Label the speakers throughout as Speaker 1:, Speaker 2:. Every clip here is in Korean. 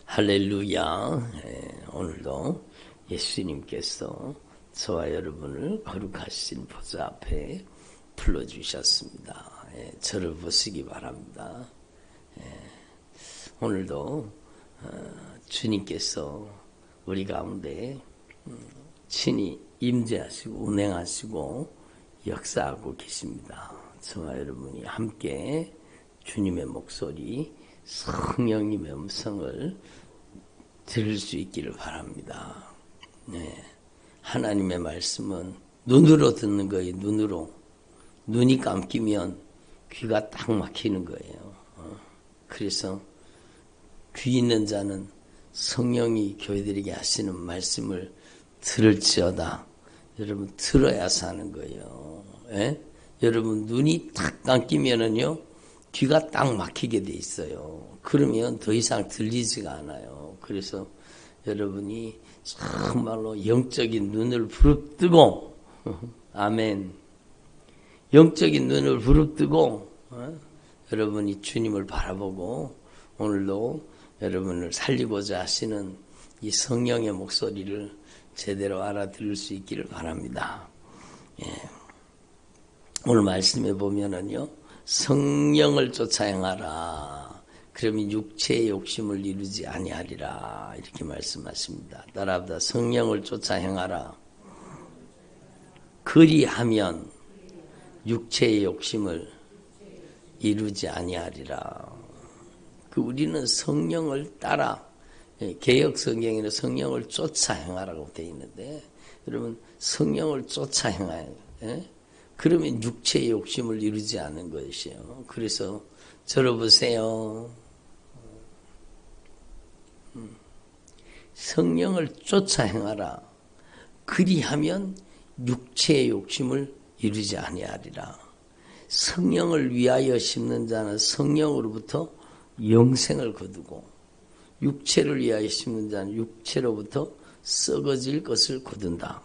Speaker 1: 할렐루야. 오늘도 예수님께서 저와 여러분을 거룩하신 보좌 앞에 불러주셨습니다. 저를 보시기 바랍니다. 오늘도 주님께서 우리 가운데 친히 임재하시고 운행하시고 역사하고 계십니다. 저와 여러분이 함께 주님의 목소리, 성령님의 음성을 들을 수 있기를 바랍니다. 하나님의 말씀은 눈으로 듣는 거예요. 눈으로. 눈이 감기면 귀가 딱 막히는 거예요. 그래서 귀 있는 자는 성령이 교회들에게 하시는 말씀을 들을지어다. 여러분 들어야 사는 거예요. 여러분 눈이 딱 감기면은요 귀가 딱 막히게 돼 있어요. 그러면 더 이상 들리지가 않아요. 그래서 여러분이 정말로 영적인 눈을 부릅뜨고 아멘. 영적인 눈을 부릅뜨고 여러분이 주님을 바라보고 오늘도 여러분을 살리고자 하시는 이 성령의 목소리를 제대로 알아들을 수 있기를 바랍니다. 오늘 말씀해 보면은요. 성령을 쫓아 행하라. 그러면 육체의 욕심을 이루지 아니하리라. 이렇게 말씀하십니다. 따라합니다. 성령을 쫓아 행하라. 그리하면 육체의 욕심을 이루지 아니하리라. 우리는 성령을 따라 개역 성경에는 성령을 쫓아 행하라고 되어 있는데 여러분 성령을 쫓아 행해야 그러면 육체의 욕심을 이루지 않는 것이에요. 그래서 저를 보세요. 성령을 쫓아 행하라. 그리하면 육체의 욕심을 이루지 아니하리라. 성령을 위하여 심는 자는 성령으로부터 영생을 거두고 육체를 위하여 심는 자는 육체로부터 썩어질 것을 거둔다.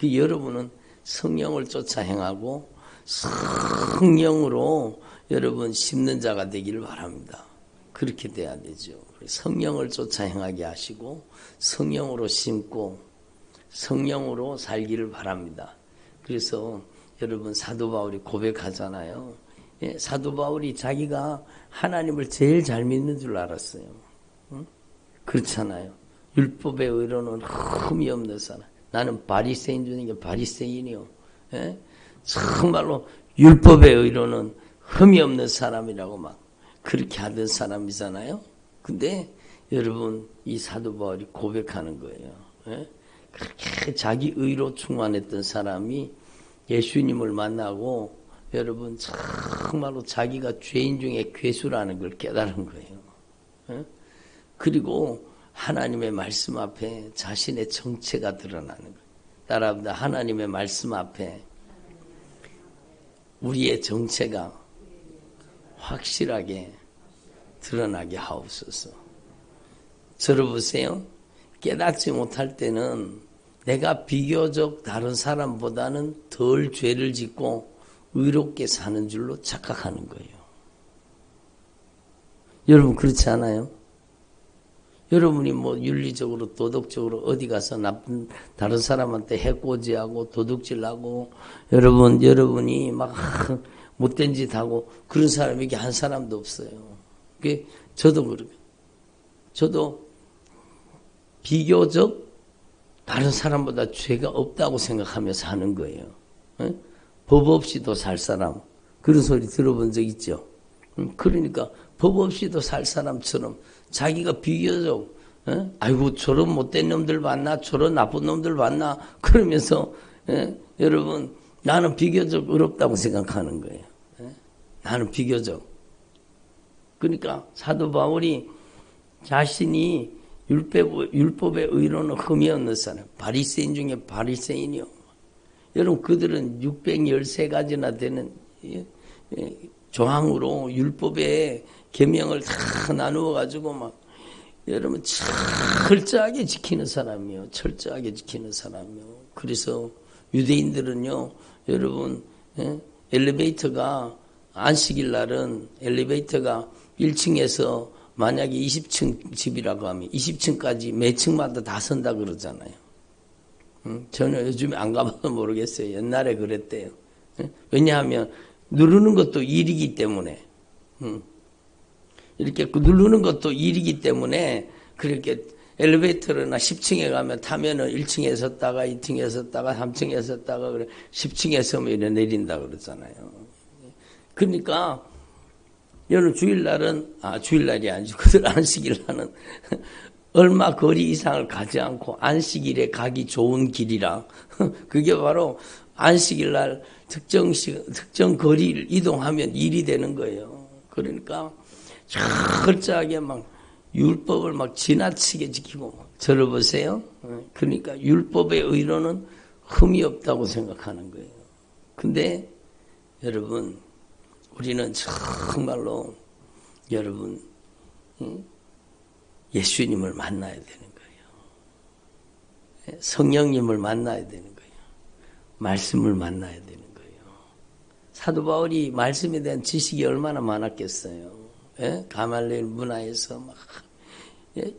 Speaker 1: 여러분은 성령을 쫓아 행하고 성령으로 여러분 심는 자가 되기를 바랍니다. 그렇게 돼야 되죠. 성령을 쫓아 행하게 하시고 성령으로 심고 성령으로 살기를 바랍니다. 그래서 여러분 사도 바울이 고백하잖아요. 사도 바울이 자기가 하나님을 제일 잘 믿는 줄 알았어요. 그렇잖아요. 율법의 의로는 흠이 없는 사람. 나는 바리새인 중에 바리새인이요. 정말로 율법의 의로는 흠이 없는 사람이라고 막 그렇게 하던 사람이잖아요. 근데 여러분 이 사도 바울이 고백하는 거예요. 그렇게 자기 의로 충만했던 사람이 예수님을 만나고 여러분 정말로 자기가 죄인 중에 괴수라는 걸 깨달은 거예요. 그리고 하나님의 말씀 앞에 자신의 정체가 드러나는 거예요. 따라합니다. 하나님의 말씀 앞에 우리의 정체가 확실하게 드러나게 하옵소서. 저를 보세요. 깨닫지 못할 때는 내가 비교적 다른 사람보다는 덜 죄를 짓고 의롭게 사는 줄로 착각하는 거예요. 여러분 그렇지 않아요? 여러분이 뭐 윤리적으로 도덕적으로 어디 가서 나쁜 다른 사람한테 해코지하고 도둑질하고 여러분이 막 못된 짓 하고 그런 사람이 한 사람도 없어요. 저도 그래요. 저도 비교적 다른 사람보다 죄가 없다고 생각하며 사는 거예요. 법 없이도 살 사람 그런 소리 들어본 적 있죠? 그러니까 법 없이도 살 사람처럼 자기가 비교적 아이고 저런 못된 놈들 봤나 저런 나쁜 놈들 봤나 그러면서 여러분 나는 비교적 의롭다고 생각하는 거예요. 나는 비교적. 그러니까 사도 바울이 자신이 율법의 의로는 흠이 없는 사람 바리새인 중에 바리새인이요. 여러분 그들은 613가지나 되는 조항으로 율법의 계명을 다 나누어 가지고 막 여러분 철저하게 지키는 사람이요. 철저하게 지키는 사람이요. 그래서 유대인들은요. 여러분 엘리베이터가 안식일 날은 엘리베이터가 1층에서 만약에 20층 집이라고 하면 20층까지 매 층마다 다 선다 그러잖아요. 저는 요즘에 안 가봐서 모르겠어요. 옛날에 그랬대요. 왜냐하면 누르는 것도 일이기 때문에 이렇게 누르는 것도 일이기 때문에 그렇게 엘리베이터나 10층에 가면 타면은 1층에 섰다가 2층에 섰다가 3층에 섰다가 그래 10층에 서면 이래 내린다 그러잖아요. 그러니까 여러분 주일날이 아니죠. 그들 안식일날은 얼마 거리 이상을 가지 않고 안식일에 가기 좋은 길이라 그게 바로 안식일날 특정 거리를 이동하면 일이 되는 거예요. 그러니까 철저하게 막 율법을 막 지나치게 지키고 저를 보세요. 그러니까 율법의 의로는 흠이 없다고 생각하는 거예요. 근데 여러분 우리는 정말로 여러분 예수님을 만나야 되는 거예요. 성령님을 만나야 되는 거예요. 말씀을 만나야 되는 거예요. 사도 바울이 말씀에 대한 지식이 얼마나 많았겠어요. 가말리엘 문화에서 막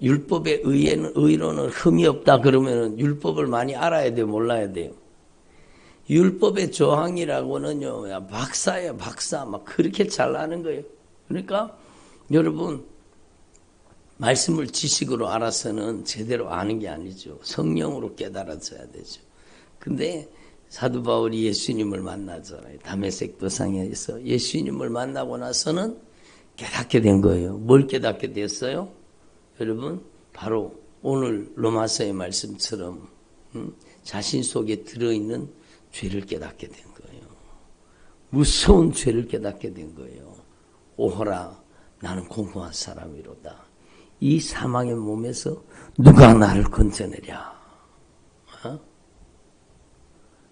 Speaker 1: 율법의 의로는 흠이 없다 그러면 율법을 많이 알아야 돼요, 몰라야 돼요. 율법의 조항이라고는요, 박사예요, 박사. 막 그렇게 잘 아는 거예요. 그러니까 여러분 말씀을 지식으로 알아서는 제대로 아는 게 아니죠. 성령으로 깨달아져야 되죠. 근데 사도 바울이 예수님을 만나잖아요. 다메섹 도상에서 예수님을 만나고 나서는 깨닫게 된 거예요. 뭘 깨닫게 됐어요? 여러분 바로 오늘 로마서의 말씀처럼 자신 속에 들어있는 죄를 깨닫게 된 거예요. 무서운 죄를 깨닫게 된 거예요. 오호라 나는 공고한 사람이로다. 이 사망의 몸에서 누가 나를 건져내랴.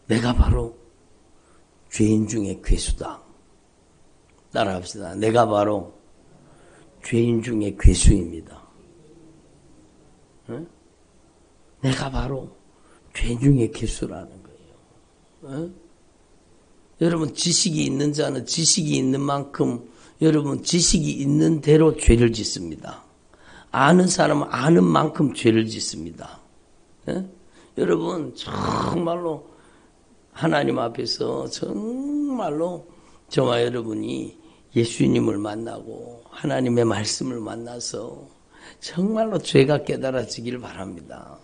Speaker 1: 내가 바로 죄인 중에 괴수다. 따라합시다. 내가 바로 죄인 중에 괴수입니다. 내가 바로 죄인 중에 괴수라는 거예요. 여러분 지식이 있는 자는 지식이 있는 만큼 여러분 지식이 있는 대로 죄를 짓습니다. 아는 사람은 아는 만큼 죄를 짓습니다. 여러분 정말로 하나님 앞에서 정말로 저와 여러분이 예수님을 만나고 하나님의 말씀을 만나서 정말로 죄가 깨달아지길 바랍니다.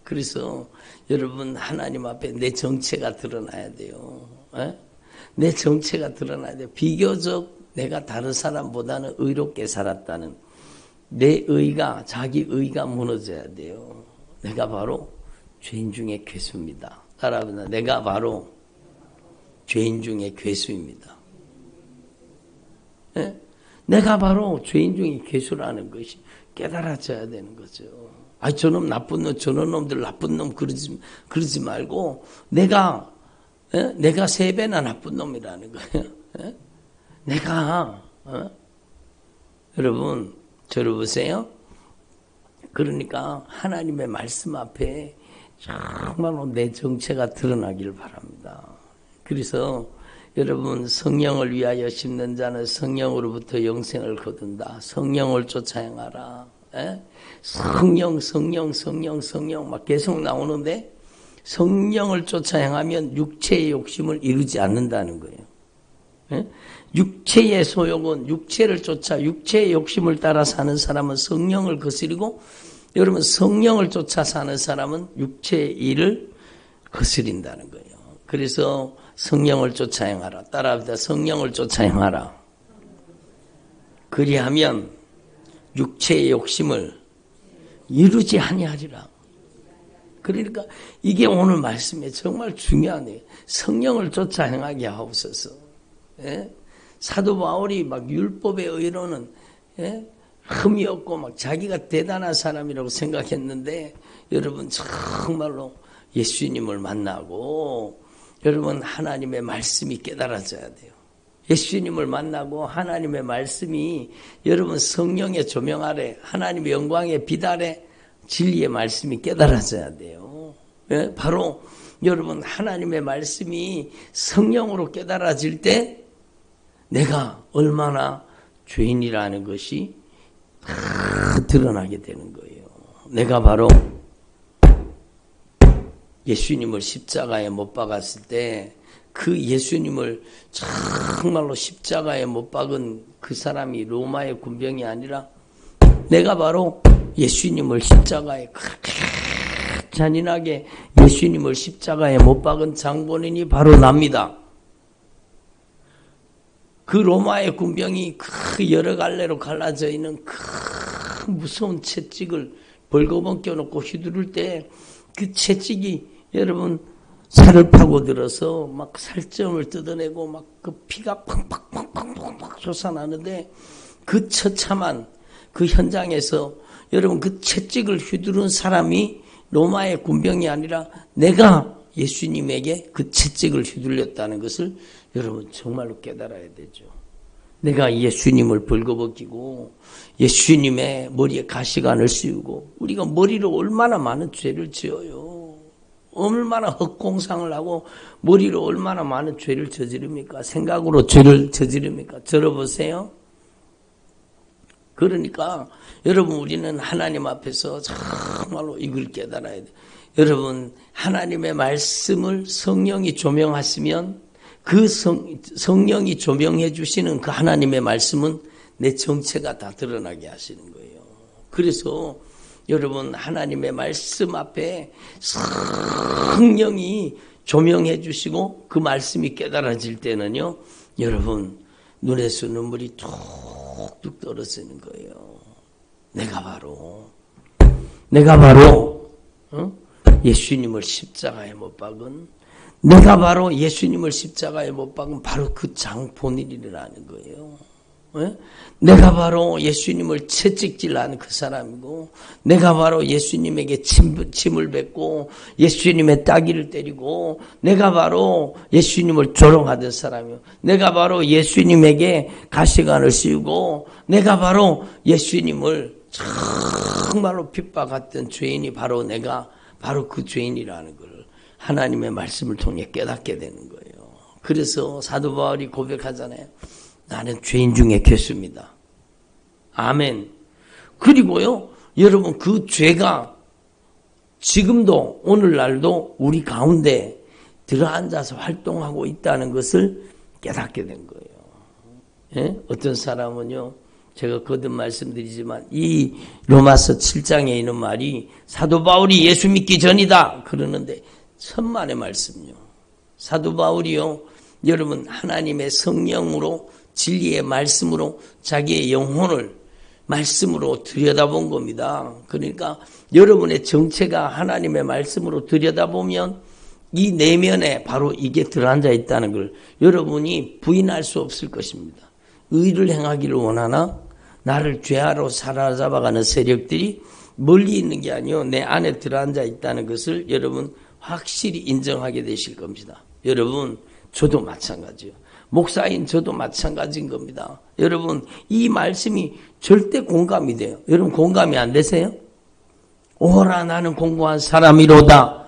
Speaker 1: 그래서 여러분 하나님 앞에 내 정체가 드러나야 돼요. 내 정체가 드러나야 돼요. 비교적 내가 다른 사람보다는 의롭게 살았다는 내 의가 자기 의가 무너져야 돼요. 내가 바로 죄인 중에 괴수입니다. 따라합니다. 내가 바로 죄인 중에 괴수입니다. 네? 내가 바로 죄인 중에 괴수라는 것이 깨달아져야 되는 거죠. 저놈 나쁜 놈, 저놈 놈들 나쁜 놈 그러지 말고 내가 3배나 나쁜 놈이라는 거예요. 내가 여러분 저를 보세요. 그러니까 하나님의 말씀 앞에 정말로 내 정체가 드러나길 바랍니다. 그래서 여러분 성령을 위하여 심는 자는 성령으로부터 영생을 거둔다. 성령을 쫓아 행하라. 성령 막 계속 나오는데 성령을 쫓아 행하면 육체의 욕심을 이루지 않는다는 거예요. 육체의 소욕은 육체를 쫓아 육체의 욕심을 따라 사는 사람은 성령을 거스리고 여러분 성령을 쫓아 사는 사람은 육체의 일을 거스린다는 거예요. 그래서 성령을 쫓아 행하라. 따라합니다. 성령을 쫓아 행하라. 그리하면 육체의 욕심을 이루지 아니하리라. 그러니까 이게 오늘 말씀에 정말 중요하네요. 성령을 쫓아 행하게 하옵소서. 사도 바울이 막 율법의 의로는 흠이 없고 막 자기가 대단한 사람이라고 생각했는데 여러분 정말로 예수님을 만나고 여러분 하나님의 말씀이 깨달아져야 돼요. 예수님을 만나고 하나님의 말씀이 여러분 성령의 조명 아래 하나님의 영광의 빛 아래 진리의 말씀이 깨달아져야 돼요. 바로 여러분 하나님의 말씀이 성령으로 깨달아질 때 내가 얼마나 죄인이라는 것이 다 드러나게 되는 거예요. 내가 바로 예수님을 십자가에 못 박았을 때 그 예수님을 정말로 십자가에 못 박은 그 사람이 로마의 군병이 아니라 내가 바로 예수님을 십자가에 그렇게 잔인하게 예수님을 십자가에 못 박은 장본인이 바로 납니다. 그 로마의 군병이 그 여러 갈래로 갈라져 있는 그 무서운 채찍을 벌거벗겨 놓고 휘두를 때 그 채찍이 여러분 살을 파고들어서 막 살점을 뜯어내고 막 그 피가 팡팡팡팡팡 솟아나는데 그 처참한 그 현장에서 여러분 그 채찍을 휘두른 사람이 로마의 군병이 아니라 내가 예수님에게 그 채찍을 휘둘렸다는 것을 여러분 정말로 깨달아야 되죠. 내가 예수님을 벌거벗기고 예수님의 머리에 가시관을 씌우고 우리가 머리로 얼마나 많은 죄를 지어요. 얼마나 헛공상을 하고 머리로 얼마나 많은 죄를 저지릅니까? 생각으로 죄를 저지릅니까? 들어보세요. 그러니까 여러분 우리는 하나님 앞에서 정말로 이걸 깨달아야 돼요. 여러분 하나님의 말씀을 성령이 조명하시면 그 성령이 조명해 주시는 그 하나님의 말씀은 내 정체가 다 드러나게 하시는 거예요. 그래서 여러분 하나님의 말씀 앞에 성령이 조명해 주시고 그 말씀이 깨달아질 때는요. 여러분 눈에서 눈물이 툭툭 떨어지는 거예요. 내가 바로 예수님을 십자가에 못 박은 내가 바로 예수님을 십자가에 못 박은 바로 그 장본인이라는 거예요. 내가 바로 예수님을 채찍질하는 그 사람이고 내가 바로 예수님에게 침을 뱉고 예수님의 따귀를 때리고 내가 바로 예수님을 조롱하던 사람이요. 내가 바로 예수님에게 가시관을 씌우고 내가 바로 예수님을 정말로 핍박했던 죄인이 바로 내가 바로 그 죄인이라는 걸 하나님의 말씀을 통해 깨닫게 되는 거예요. 그래서 사도 바울이 고백하잖아요. 나는 죄인 중에 괴수입니다. 아멘. 그리고요, 여러분 그 죄가 지금도 오늘날도 우리 가운데 들어앉아서 활동하고 있다는 것을 깨닫게 된 거예요. 예? 어떤 사람은요, 제가 거듭 말씀드리지만 이 로마서 7장에 있는 말이 사도 바울이 예수 믿기 전이다 그러는데 천만의 말씀요. 사도 바울이요, 여러분 하나님의 성령으로 진리의 말씀으로 자기의 영혼을 말씀으로 들여다본 겁니다. 그러니까 여러분의 정체가 하나님의 말씀으로 들여다보면 이 내면에 바로 이게 들어앉아 있다는 걸 여러분이 부인할 수 없을 것입니다. 의를 행하기를 원하나 나를 죄하러 사로잡아가는 세력들이 멀리 있는 게 아니요 내 안에 들어앉아 있다는 것을 여러분 확실히 인정하게 되실 겁니다. 여러분 저도 마찬가지요. 목사인 저도 마찬가지인 겁니다. 여러분 이 말씀이 절대 공감이 돼요. 여러분 공감이 안 되세요? 오라 나는 공고한 사람이로다.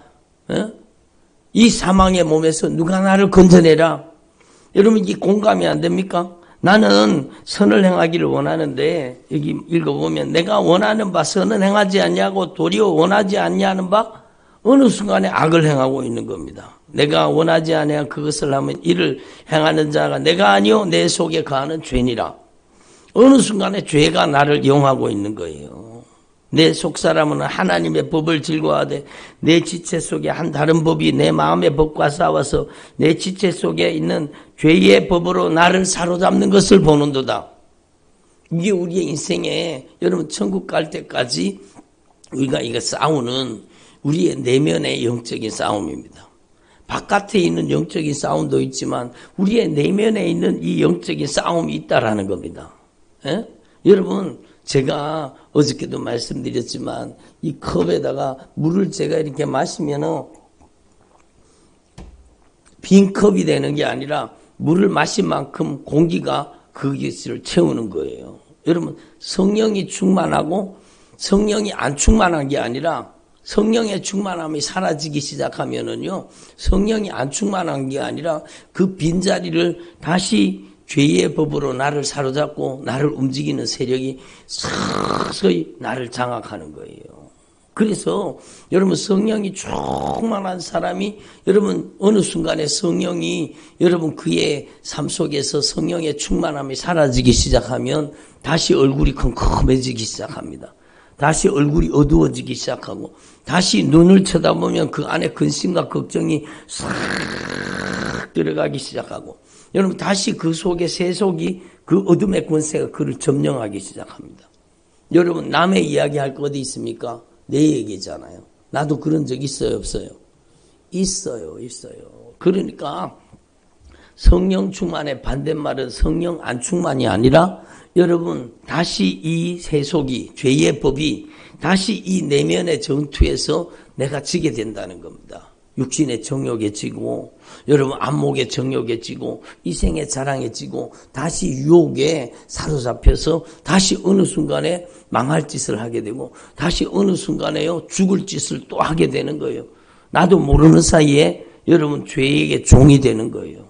Speaker 1: 이 사망의 몸에서 누가 나를 건져내라. 여러분 이 공감이 안 됩니까? 나는 선을 행하기를 원하는데 여기 읽어보면 내가 원하는 바 선은 행하지 않냐고 도리어 원하지 않냐는 바 어느 순간에 악을 행하고 있는 겁니다. 내가 원하지 않아야 그것을 하면 이를 행하는 자가 내가 아니요 내 속에 거하는 죄니라. 어느 순간에 죄가 나를 이용하고 있는 거예요. 내 속사람은 하나님의 법을 즐거워하되 내 지체 속에 한 다른 법이 내 마음의 법과 싸워서 내 지체 속에 있는 죄의 법으로 나를 사로잡는 것을 보는도다. 이게 우리의 인생에 여러분 천국 갈 때까지 우리가 이거 싸우는 우리의 내면의 영적인 싸움입니다. 바깥에 있는 영적인 싸움도 있지만 우리의 내면에 있는 이 영적인 싸움이 있다라는 겁니다. 예? 여러분 제가 어저께도 말씀드렸지만 이 컵에다가 물을 제가 이렇게 마시면은 빈 컵이 되는 게 아니라 물을 마신 만큼 공기가 그것을 채우는 거예요. 여러분 성령이 충만하고 성령이 안 충만한 게 아니라 성령의 충만함이 사라지기 시작하면은요, 성령이 안 충만한 게 아니라 그 빈자리를 다시 죄의 법으로 나를 사로잡고 나를 움직이는 세력이 서서히 나를 장악하는 거예요. 그래서 여러분 성령이 충만한 사람이 여러분 어느 순간에 성령이 여러분 그의 삶 속에서 성령의 충만함이 사라지기 시작하면 다시 얼굴이 컴컴해지기 시작합니다. 다시 얼굴이 어두워지기 시작하고 다시 눈을 쳐다보면 그 안에 근심과 걱정이 싹 들어가기 시작하고 여러분 다시 그 속에 세속이 그 어둠의 권세가 그를 점령하기 시작합니다. 여러분 남의 이야기할 거 어디 있습니까? 내 얘기잖아요. 나도 그런 적 있어요, 없어요? 있어요. 그러니까 성령 충만의 반대말은 성령 안 충만이 아니라 여러분 다시 이 세속이 죄의 법이 다시 이 내면의 전투에서 내가 지게 된다는 겁니다. 육신의 정욕에 지고 여러분 안목의 정욕에 지고 이생의 자랑에 지고 다시 유혹에 사로잡혀서 다시 어느 순간에 망할 짓을 하게 되고 다시 어느 순간에요 죽을 짓을 또 하게 되는 거예요. 나도 모르는 사이에 여러분 죄에게 종이 되는 거예요.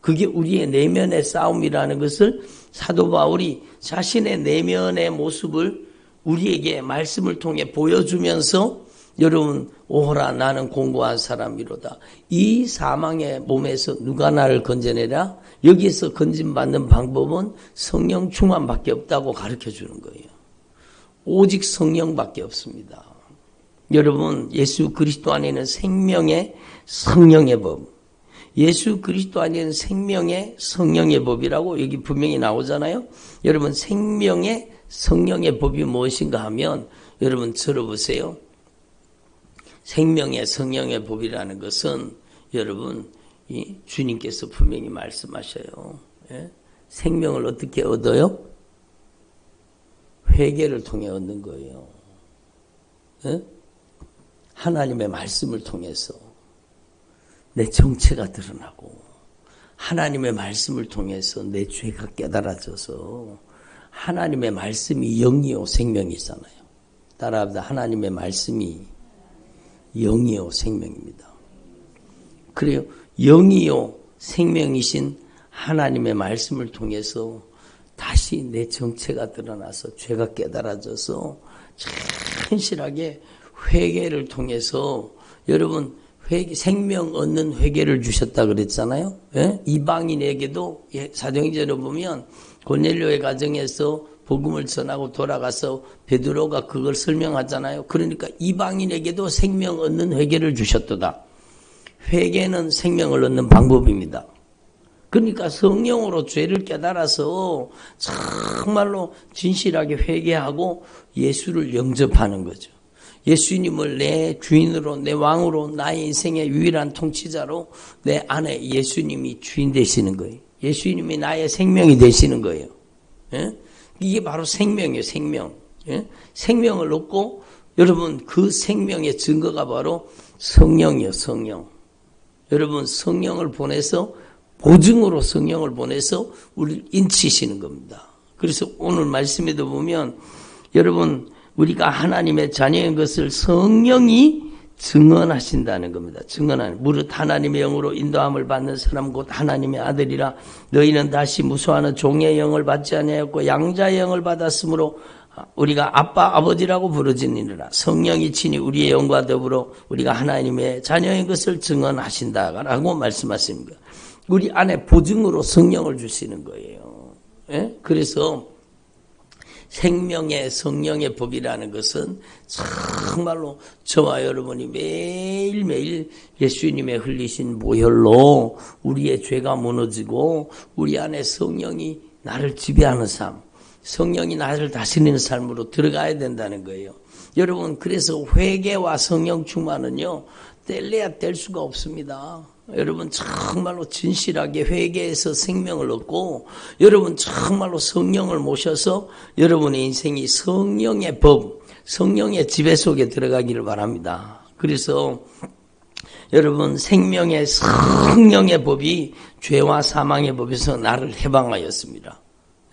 Speaker 1: 그게 우리의 내면의 싸움이라는 것을 사도 바울이 자신의 내면의 모습을 우리에게 말씀을 통해 보여주면서 여러분 오호라 나는 공고한 사람이로다. 이 사망의 몸에서 누가 나를 건져내라? 여기에서 건진받는 방법은 성령 충만밖에 없다고 가르쳐주는 거예요. 오직 성령밖에 없습니다. 여러분 예수 그리스도 안에는 생명의 성령의 법, 예수 그리스도 안에는 생명의 성령의 법이라고 여기 분명히 나오잖아요. 여러분 생명의 성령의 법이 무엇인가 하면 여러분 들어보세요. 생명의 성령의 법이라는 것은 여러분 이 주님께서 분명히 말씀하셔요. 예? 생명을 어떻게 얻어요? 회개를 통해 얻는 거예요. 예? 하나님의 말씀을 통해서 내 정체가 드러나고 하나님의 말씀을 통해서 내 죄가 깨달아져서 하나님의 말씀이 영이요 생명이잖아요. 따라합니다. 하나님의 말씀이 영이요 생명입니다. 그래요. 영이요 생명이신 하나님의 말씀을 통해서 다시 내 정체가 드러나서 죄가 깨달아져서 천실하게 회개를 통해서 여러분 생명 얻는 회개를 주셨다 그랬잖아요. 예? 이방인에게도 사도행전을 보면 고넬료의 가정에서 복음을 전하고 돌아가서 베드로가 그걸 설명하잖아요. 그러니까 이방인에게도 생명 얻는 회개를 주셨도다. 회개는 생명을 얻는 방법입니다. 그러니까 성령으로 죄를 깨달아서 정말로 진실하게 회개하고 예수를 영접하는 거죠. 예수님을 내 주인으로 내 왕으로 나의 인생의 유일한 통치자로 내 안에 예수님이 주인 되시는 거예요. 예수님이 나의 생명이 되시는 거예요. 예? 이게 바로 생명이에요. 생명. 예? 생명을 얻고 여러분 그 생명의 증거가 바로 성령이에요. 성령. 여러분 성령을 보내서 보증으로 성령을 보내서 우리를 인치시는 겁니다. 그래서 오늘 말씀에도 보면 여러분 우리가 하나님의 자녀인 것을 성령이 증언하신다는 겁니다. 증언하는. 무릇 하나님의 영으로 인도함을 받는 사람 곧 하나님의 아들이라. 너희는 다시 무수하는 종의 영을 받지 아니하였고 양자의 영을 받았으므로 우리가 아빠 아버지라고 부르짖느니라. 성령이 친히 우리의 영과 더불어 우리가 하나님의 자녀인 것을 증언하신다라고 말씀하십니다. 우리 안에 보증으로 성령을 주시는 거예요. 예? 그래서 생명의 성령의 법이라는 것은 정말로 저와 여러분이 매일매일 예수님의 흘리신 보혈로 우리의 죄가 무너지고 우리 안에 성령이 나를 지배하는 삶, 성령이 나를 다스리는 삶으로 들어가야 된다는 거예요. 여러분 그래서 회개와 성령 충만은요 뗄래야 뗄 수가 없습니다. 여러분 정말로 진실하게 회개해서 생명을 얻고 여러분 정말로 성령을 모셔서 여러분의 인생이 성령의 법, 성령의 지배 속에 들어가기를 바랍니다. 그래서 여러분 생명의 성령의 법이 죄와 사망의 법에서 나를 해방하였습니다.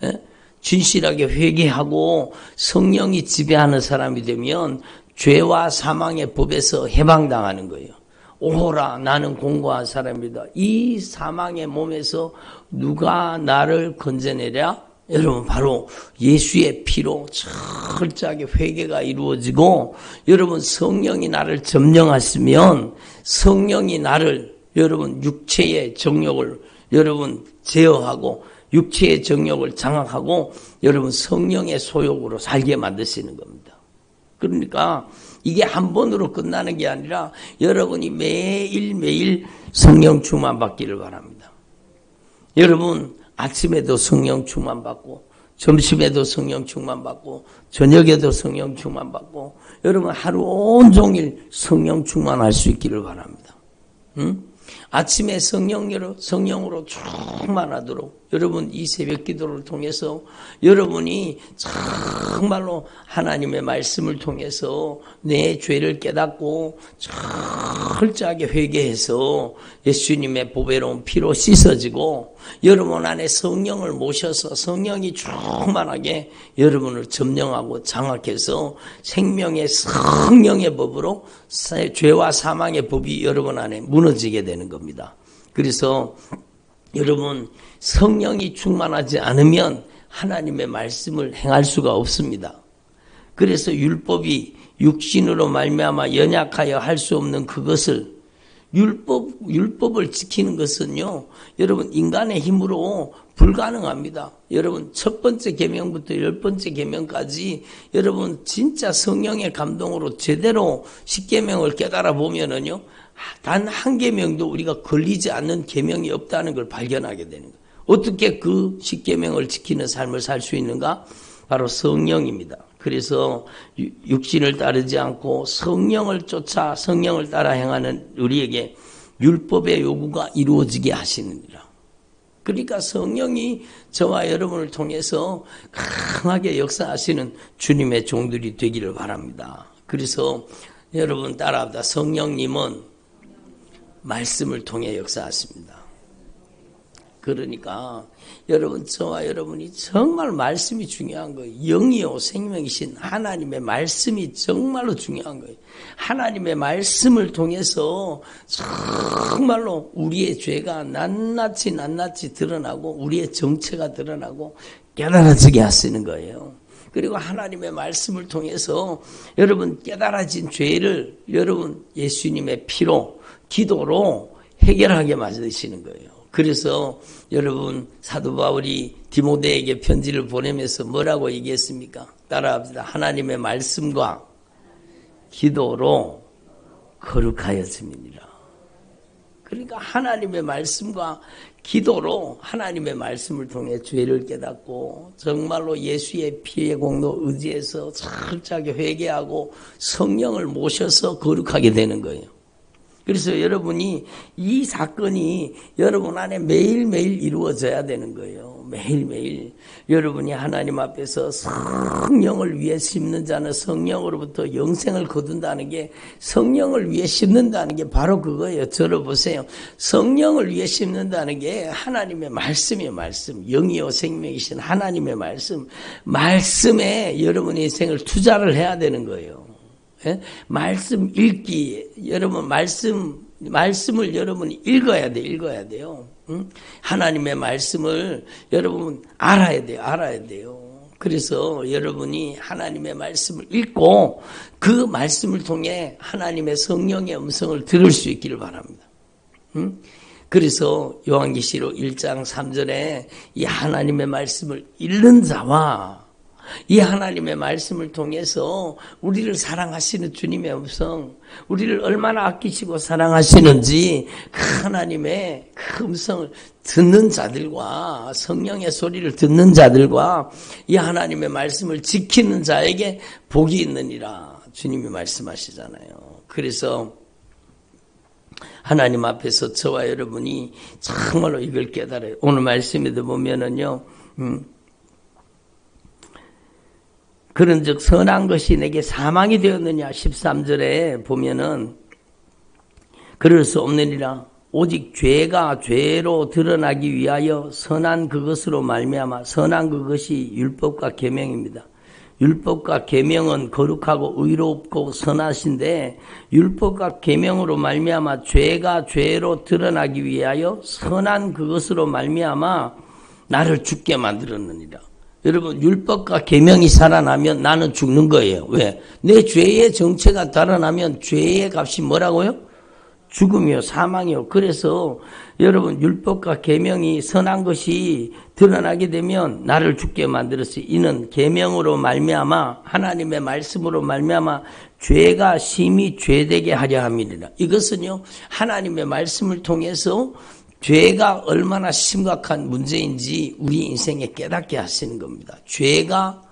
Speaker 1: 예? 진실하게 회개하고 성령이 지배하는 사람이 되면 죄와 사망의 법에서 해방당하는 거예요. 오호라 나는 공고한 사람이다. 이 사망의 몸에서 누가 나를 건져내랴? 여러분 바로 예수의 피로 철저하게 회개가 이루어지고 여러분 성령이 나를 점령하시면 성령이 나를 여러분 육체의 정욕을 여러분 제어하고 육체의 정욕을 장악하고 여러분 성령의 소욕으로 살게 만드시는 겁니다. 그러니까 이게 한 번으로 끝나는 게 아니라 여러분이 매일매일 성령 충만 받기를 바랍니다. 여러분 아침에도 성령 충만 받고 점심에도 성령 충만 받고 저녁에도 성령 충만 받고 여러분 하루 온종일 성령 충만할 수 있기를 바랍니다. 아침에 성령으로 충만하도록 여러분 이 새벽 기도를 통해서 여러분이 정말로 하나님의 말씀을 통해서 내 죄를 깨닫고 철저하게 회개해서 예수님의 보배로운 피로 씻어지고 여러분 안에 성령을 모셔서 성령이 충만하게 여러분을 점령하고 장악해서 생명의 성령의 법으로 죄와 사망의 법이 여러분 안에 무너지게 되는 겁니다. 그래서 여러분 성령이 충만하지 않으면 하나님의 말씀을 행할 수가 없습니다. 그래서 율법이 육신으로 말미암아 연약하여 할 수 없는 그것을 율법을 지키는 것은요, 여러분 인간의 힘으로 불가능합니다. 여러분 첫 번째 계명부터 10번째 계명까지 여러분 진짜 성령의 감동으로 제대로 10계명을 깨달아 보면은요, 단 한 계명도 우리가 걸리지 않는 계명이 없다는 걸 발견하게 되는 거예요. 어떻게 그 10계명을 지키는 삶을 살 수 있는가? 바로 성령입니다. 그래서 육신을 따르지 않고 성령을 쫓아 성령을 따라 행하는 우리에게 율법의 요구가 이루어지게 하시느니라. 그러니까 성령이 저와 여러분을 통해서 강하게 역사하시는 주님의 종들이 되기를 바랍니다. 그래서 여러분 따라합니다. 성령님은 말씀을 통해 역사하십니다. 그러니까 여러분 저와 여러분이 정말 말씀이 중요한 거예요. 영이요 생명이신 하나님의 말씀이 정말로 중요한 거예요. 하나님의 말씀을 통해서 정말로 우리의 죄가 낱낱이 드러나고 우리의 정체가 드러나고 깨달아지게 하시는 거예요. 그리고 하나님의 말씀을 통해서 여러분 깨달아진 죄를 여러분 예수님의 피로 기도로 해결하게 만드시는 거예요. 그래서 여러분 사도 바울이 디모데에게 편지를 보내면서 뭐라고 얘기했습니까? 따라합시다. 하나님의 말씀과 기도로 거룩하여짐이니라. 그러니까 하나님의 말씀과 기도로 하나님의 말씀을 통해 죄를 깨닫고 정말로 예수의 피의 공로 의지해서 철저하게 회개하고 성령을 모셔서 거룩하게 되는 거예요. 그래서 여러분이 이 사건이 여러분 안에 매일매일 이루어져야 되는 거예요. 매일매일 여러분이 하나님 앞에서 성령을 위해 심는 자는 성령으로부터 영생을 거둔다는 게 성령을 위해 심는다는 게 바로 그거예요. 들어보세요. 성령을 위해 심는다는 게 하나님의 말씀이에요. 말씀. 영이요 생명이신 하나님의 말씀. 말씀에 여러분의 인생을 투자를 해야 되는 거예요. 예? 말씀 읽기, 여러분 말씀을 여러분이 읽어야 돼요. 응? 하나님의 말씀을 여러분 알아야 돼요. 그래서 여러분이 하나님의 말씀을 읽고 그 말씀을 통해 하나님의 성령의 음성을 들을 수 있기를 바랍니다. 응? 그래서 요한계시록 1장 3절에 이 하나님의 말씀을 읽는 자와 이 하나님의 말씀을 통해서 우리를 사랑하시는 주님의 음성, 우리를 얼마나 아끼시고 사랑하시는지 그 하나님의 그 음성을 듣는 자들과 성령의 소리를 듣는 자들과 이 하나님의 말씀을 지키는 자에게 복이 있느니라 주님이 말씀하시잖아요. 그래서 하나님 앞에서 저와 여러분이 정말로 이걸 깨달아요. 오늘 말씀에도 보면은요, 그런즉 선한 것이 내게 사망이 되었느냐 13절에 보면은 그럴 수 없느니라. 오직 죄가 죄로 드러나기 위하여 선한 그것으로 말미암아 선한 그것이 율법과 계명입니다. 율법과 계명은 거룩하고 의롭고 선하신데 율법과 계명으로 말미암아 죄가 죄로 드러나기 위하여 선한 그것으로 말미암아 나를 죽게 만들었느니라. 여러분, 율법과 계명이 살아나면 나는 죽는 거예요. 왜? 내 죄의 정체가 드러나면 죄의 값이 뭐라고요? 죽음이요, 사망이요. 그래서 여러분, 율법과 계명이 선한 것이 드러나게 되면 나를 죽게 만들었어요. 이는 계명으로 말미암아 하나님의 말씀으로 말미암아 죄가 심히 죄되게 하려 함이니라. 이것은요, 하나님의 말씀을 통해서 죄가 얼마나 심각한 문제인지 우리 인생에 깨닫게 하시는 겁니다. 죄가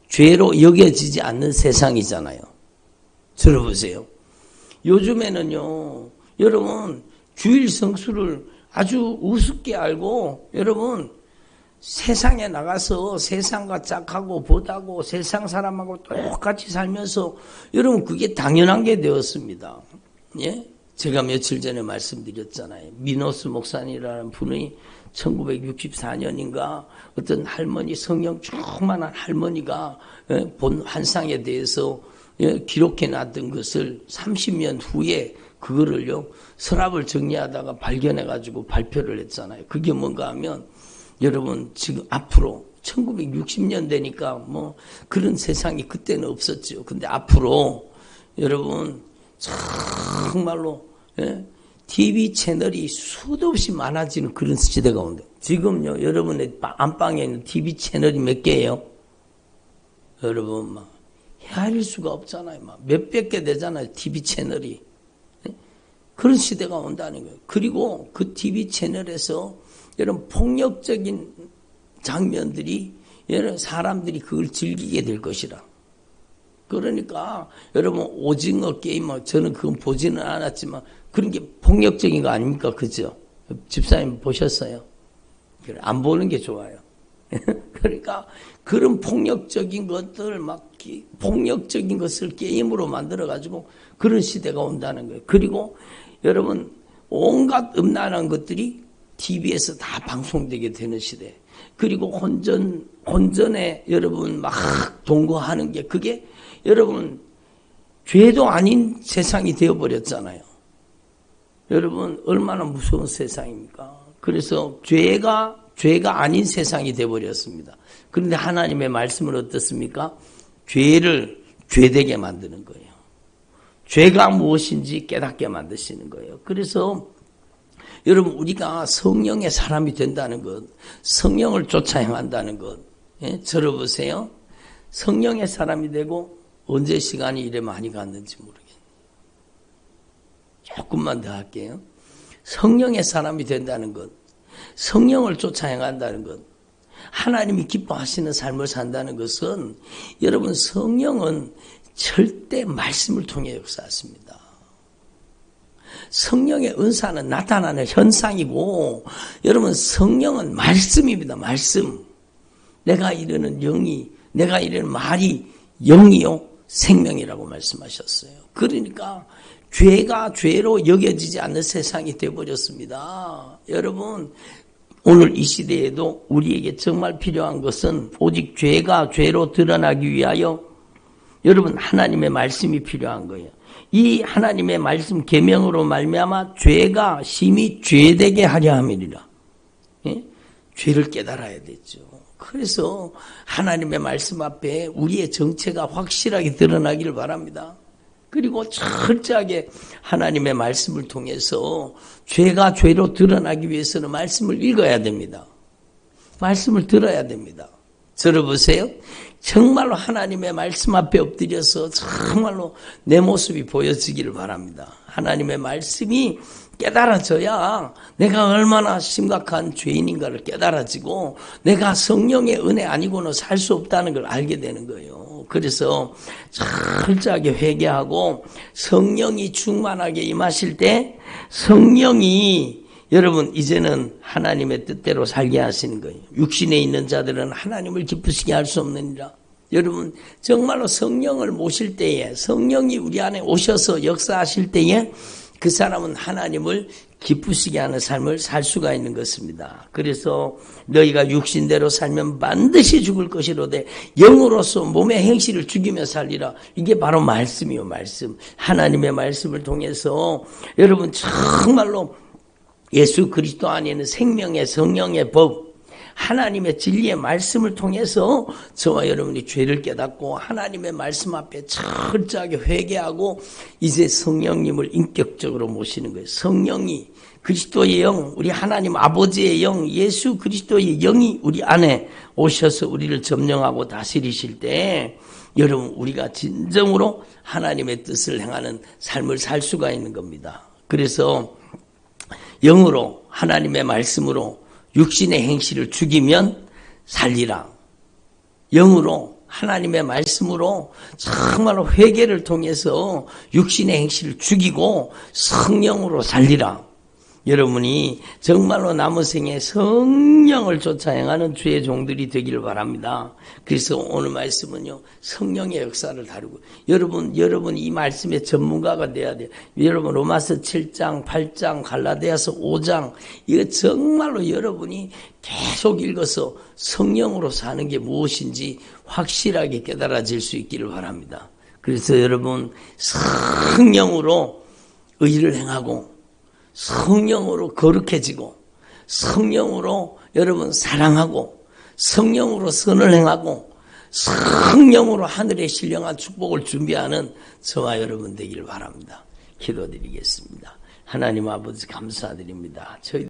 Speaker 1: 죄로 여겨지지 않는 세상이잖아요. 들어보세요. 요즘에는요, 여러분, 주일 성수를 아주 우습게 알고, 여러분, 세상에 나가서 세상과 짝하고 보다고 세상 사람하고 똑같이 살면서, 여러분, 그게 당연한 게 되었습니다. 예? 제가 며칠 전에 말씀드렸잖아요. 미노스 목사님이라는 분이 1964년인가 어떤 할머니, 성령 충만한 할머니가 본 환상에 대해서 기록해 놨던 것을 30년 후에 그거를요, 서랍을 정리하다가 발견해가지고 발표를 했잖아요. 그게 뭔가 하면, 여러분, 지금 앞으로 1960년 되니까 뭐 그런 세상이 그때는 없었죠. 근데 앞으로, 여러분, 정말로, TV 채널이 수도 없이 많아지는 그런 시대가 온다. 지금요, 여러분의 안방에 있는 TV 채널이 몇 개예요? 여러분, 막, 헤아릴 수가 없잖아요. 막, 몇백 개 되잖아요. TV 채널이. 그런 시대가 온다는 거예요. 그리고 그 TV 채널에서 이런 폭력적인 장면들이 여러 사람들이 그걸 즐기게 될 것이라. 그러니까 여러분 오징어 게임 저는 그건 보지는 않았지만 그런 게 폭력적인 거 아닙니까? 그죠? 집사님 보셨어요? 안 보는 게 좋아요. 그러니까 그런 폭력적인 것들 폭력적인 것을 게임으로 만들어 가지고 그런 시대가 온다는 거예요. 그리고 여러분 온갖 음란한 것들이 TV에서 다 방송되게 되는 시대. 그리고 혼전에 여러분 막 동거하는 게 그게 여러분 죄도 아닌 세상이 되어버렸잖아요. 여러분 얼마나 무서운 세상입니까? 그래서 죄가 아닌 세상이 되어버렸습니다. 그런데 하나님의 말씀은 어떻습니까? 죄를 죄되게 만드는 거예요. 죄가 무엇인지 깨닫게 만드시는 거예요. 그래서 여러분 우리가 성령의 사람이 된다는 것, 성령을 쫓아 행한다는 것, 들어보세요. 성령의 사람이 되고 언제 시간이 이래 많이 갔는지 모르겠네요. 조금만 더 할게요. 성령의 사람이 된다는 것, 성령을 쫓아 행한다는 것, 하나님이 기뻐하시는 삶을 산다는 것은 여러분 성령은 절대 말씀을 통해 역사하십니다. 성령의 은사는 나타나는 현상이고 여러분 성령은 말씀입니다. 말씀. 내가 이르는 영이 내가 이르는 말이 영이요 생명이라고 말씀하셨어요. 그러니까 죄가 죄로 여겨지지 않는 세상이 되어버렸습니다. 여러분 오늘 이 시대에도 우리에게 정말 필요한 것은 오직 죄가 죄로 드러나기 위하여 여러분 하나님의 말씀이 필요한 거예요. 이 하나님의 말씀 계명으로 말미암아 죄가 심히 죄되게 하려 함이니라. 예? 죄를 깨달아야 되죠. 그래서 하나님의 말씀 앞에 우리의 정체가 확실하게 드러나기를 바랍니다. 그리고 철저하게 하나님의 말씀을 통해서 죄가 죄로 드러나기 위해서는 말씀을 읽어야 됩니다. 말씀을 들어야 됩니다. 들어보세요. 정말로 하나님의 말씀 앞에 엎드려서 정말로 내 모습이 보여지기를 바랍니다. 하나님의 말씀이 깨달아져야 내가 얼마나 심각한 죄인인가를 깨달아지고 내가 성령의 은혜 아니고는 살 수 없다는 걸 알게 되는 거예요. 그래서 철저하게 회개하고 성령이 충만하게 임하실 때 성령이 여러분 이제는 하나님의 뜻대로 살게 하시는 거예요. 육신에 있는 자들은 하나님을 기쁘시게 할 수 없느니라. 여러분 정말로 성령을 모실 때에 성령이 우리 안에 오셔서 역사하실 때에 그 사람은 하나님을 기쁘시게 하는 삶을 살 수가 있는 것입니다. 그래서 너희가 육신대로 살면 반드시 죽을 것이로되 영으로서 몸의 행실을 죽이며 살리라. 이게 바로 말씀이요, 말씀. 하나님의 말씀을 통해서 여러분 정말로 예수 그리스도 안에는 생명의 성령의 법, 하나님의 진리의 말씀을 통해서 저와 여러분이 죄를 깨닫고 하나님의 말씀 앞에 철저하게 회개하고 이제 성령님을 인격적으로 모시는 거예요. 성령이 그리스도의 영, 우리 하나님 아버지의 영, 예수 그리스도의 영이 우리 안에 오셔서 우리를 점령하고 다스리실 때 여러분 우리가 진정으로 하나님의 뜻을 행하는 삶을 살 수가 있는 겁니다. 그래서 영으로 하나님의 말씀으로 육신의 행실을 죽이면 살리라. 영으로 하나님의 말씀으로 정말로 회개를 통해서 육신의 행실을 죽이고 성령으로 살리라. 여러분이 정말로 남은 생에 성령을 쫓아 행하는 주의 종들이 되기를 바랍니다. 그래서 오늘 말씀은요, 성령의 역사를 다루고, 여러분 이 말씀의 전문가가 돼야 돼요. 여러분 로마서 7장, 8장, 갈라디아서 5장, 이거 정말로 여러분이 계속 읽어서 성령으로 사는 게 무엇인지 확실하게 깨달아질 수 있기를 바랍니다. 그래서 여러분 성령으로 의를 행하고 성령으로 거룩해지고 성령으로 여러분 사랑하고 성령으로 선을 행하고 성령으로 하늘의 신령한 축복을 준비하는 저와 여러분 되기를 바랍니다. 기도드리겠습니다. 하나님 아버지 감사드립니다. 저희